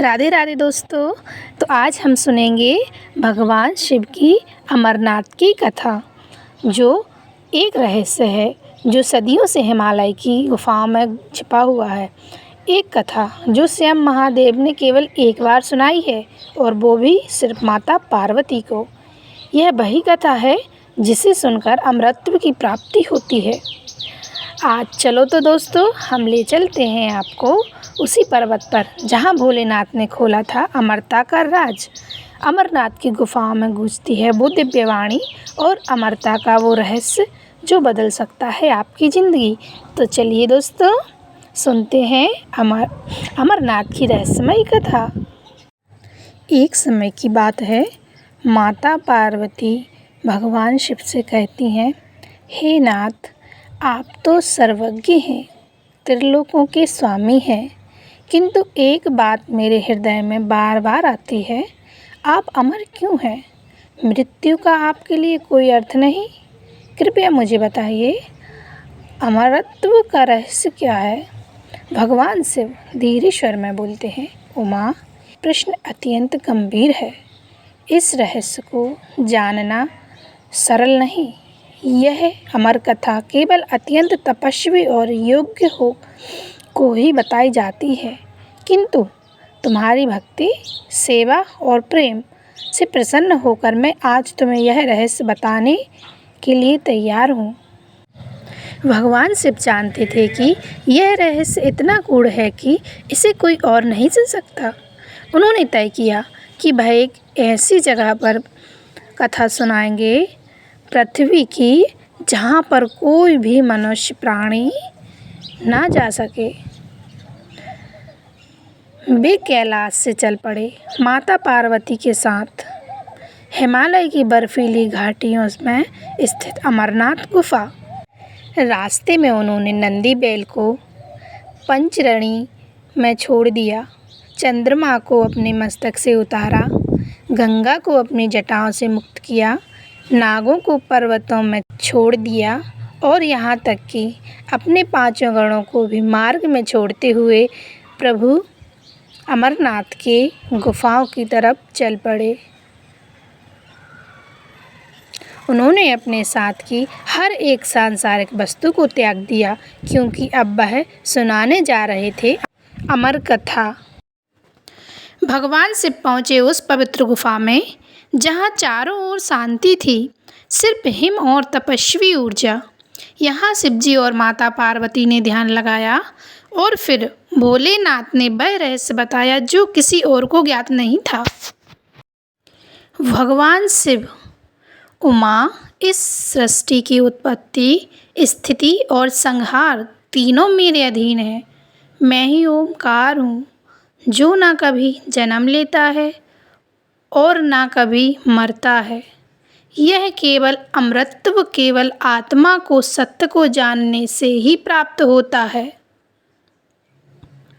राधे राधे दोस्तों। तो आज हम सुनेंगे भगवान शिव की अमरनाथ की कथा, जो एक रहस्य है जो सदियों से हिमालय की गुफाओं में छिपा हुआ है। एक कथा जो स्वयं महादेव ने केवल एक बार सुनाई है, और वो भी सिर्फ माता पार्वती को। यह वही कथा है जिसे सुनकर अमरत्व की प्राप्ति होती है। आज चलो तो दोस्तों, हम ले चलते हैं आपको उसी पर्वत पर जहां भोलेनाथ ने खोला था अमरता का राज। अमरनाथ की गुफाओं में गूंजती है वो दिव्य वाणी और अमरता का वो रहस्य जो बदल सकता है आपकी ज़िंदगी। तो चलिए दोस्तों, सुनते हैं अमरनाथ की रहस्यमयी कथा। एक समय की बात है, माता पार्वती भगवान शिव से कहती हैं, हे नाथ, आप तो सर्वज्ञ हैं, त्रिलोकों के स्वामी हैं, किंतु एक बात मेरे हृदय में बार बार आती है, आप अमर क्यों हैं? मृत्यु का आपके लिए कोई अर्थ नहीं? कृपया मुझे बताइए, अमरत्व का रहस्य क्या है? भगवान शिव धीरे स्वर में बोलते हैं, उमा, प्रश्न अत्यंत गंभीर है। इस रहस्य को जानना सरल नहीं। यह अमर कथा केवल अत्यंत तपस्वी और योग्य को ही बताई जाती है, किंतु तुम्हारी भक्ति, सेवा और प्रेम से प्रसन्न होकर मैं आज तुम्हें यह रहस्य बताने के लिए तैयार हूँ। भगवान शिव जानते थे कि यह रहस्य इतना गूढ़ है कि इसे कोई और नहीं सुन सकता। उन्होंने तय किया कि वह एक ऐसी जगह पर कथा सुनाएंगे, पृथ्वी की, जहाँ पर कोई भी मनुष्य प्राणी ना जा सके। वे कैलाश से चल पड़े, माता पार्वती के साथ हिमालय की बर्फीली घाटियों में स्थित अमरनाथ गुफा। रास्ते में उन्होंने नंदी बैल को पंचरणी में छोड़ दिया, चंद्रमा को अपने मस्तक से उतारा, गंगा को अपनी जटाओं से मुक्त किया, नागों को पर्वतों में छोड़ दिया, और यहाँ तक कि अपने पांचों गणों को भी मार्ग में छोड़ते हुए प्रभु अमरनाथ के गुफाओं की तरफ चल पड़े। उन्होंने अपने साथ की हर एक सांसारिक वस्तु को त्याग दिया, क्योंकि अब वह सुनाने जा रहे थे अमर कथा। भगवान शिव पहुँचे उस पवित्र गुफा में जहाँ चारों ओर शांति थी, सिर्फ हिम और तपस्वी ऊर्जा। यहाँ शिवजी और माता पार्वती ने ध्यान लगाया, और फिर भोलेनाथ ने वह रहस्य बताया जो किसी और को ज्ञात नहीं था। भगवान शिव, उमा, इस सृष्टि की उत्पत्ति, स्थिति और संहार तीनों मेरे अधीन है। मैं ही ओमकार हूँ, जो ना कभी जन्म लेता है और ना कभी मरता है। यह केवल अमरत्व केवल आत्मा को सत्य को जानने से ही प्राप्त होता है।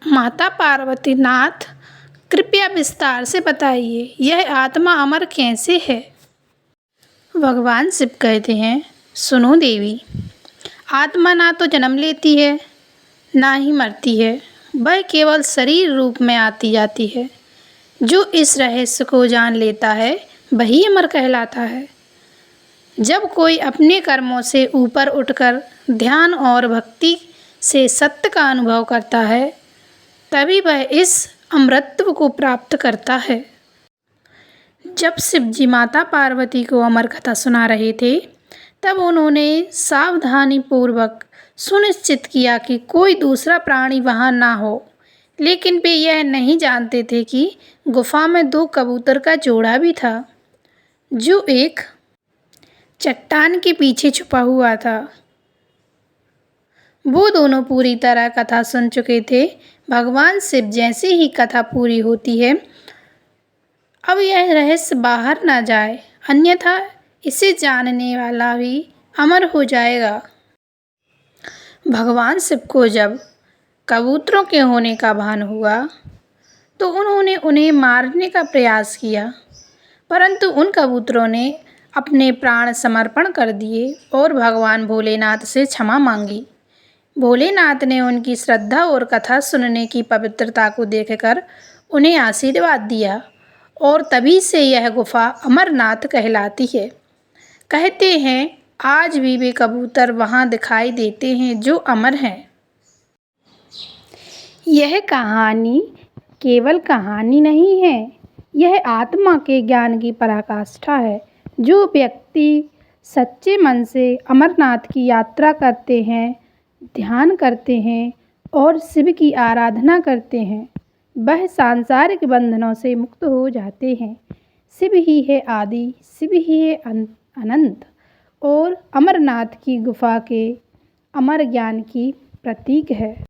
माता पार्वती, नाथ, कृपया विस्तार से बताइए, यह आत्मा अमर कैसे है? भगवान शिव कहते हैं, सुनो देवी, आत्मा ना तो जन्म लेती है, ना ही मरती है, वह केवल शरीर रूप में आती जाती है। जो इस रहस्य को जान लेता है वही अमर कहलाता है। जब कोई अपने कर्मों से ऊपर उठकर ध्यान और भक्ति से सत्य का अनुभव करता है, तभी वह इस अमरत्व को प्राप्त करता है। जब शिवजी माता पार्वती को अमर कथा सुना रहे थे, तब उन्होंने सावधानीपूर्वक सुनिश्चित किया कि कोई दूसरा प्राणी वहाँ ना हो, लेकिन वे यह नहीं जानते थे कि गुफा में दो कबूतर का जोड़ा भी था, जो एक चट्टान के पीछे छुपा हुआ था। वो दोनों पूरी तरह कथा सुन चुके थे। भगवान शिव जैसे ही कथा पूरी होती है, अब यह रहस्य बाहर ना जाए, अन्यथा इसे जानने वाला भी अमर हो जाएगा। भगवान शिव को जब कबूतरों के होने का भान हुआ, तो उन्होंने उन्हें मारने का प्रयास किया, परंतु उन कबूतरों ने अपने प्राण समर्पण कर दिए और भगवान भोलेनाथ से क्षमा मांगी। भोलेनाथ ने उनकी श्रद्धा और कथा सुनने की पवित्रता को देखकर उन्हें आशीर्वाद दिया और तभी से यह गुफ़ा अमरनाथ कहलाती है। कहते हैं आज भी वे कबूतर वहाँ दिखाई देते हैं जो अमर हैं। यह कहानी केवल कहानी नहीं है, यह आत्मा के ज्ञान की पराकाष्ठा है। जो व्यक्ति सच्चे मन से अमरनाथ की यात्रा करते हैं, ध्यान करते हैं और शिव की आराधना करते हैं, वह सांसारिक बंधनों से मुक्त हो जाते हैं। शिव ही है आदि, शिव ही है अनंत और अमरनाथ की गुफ़ा के अमर ज्ञान की प्रतीक है।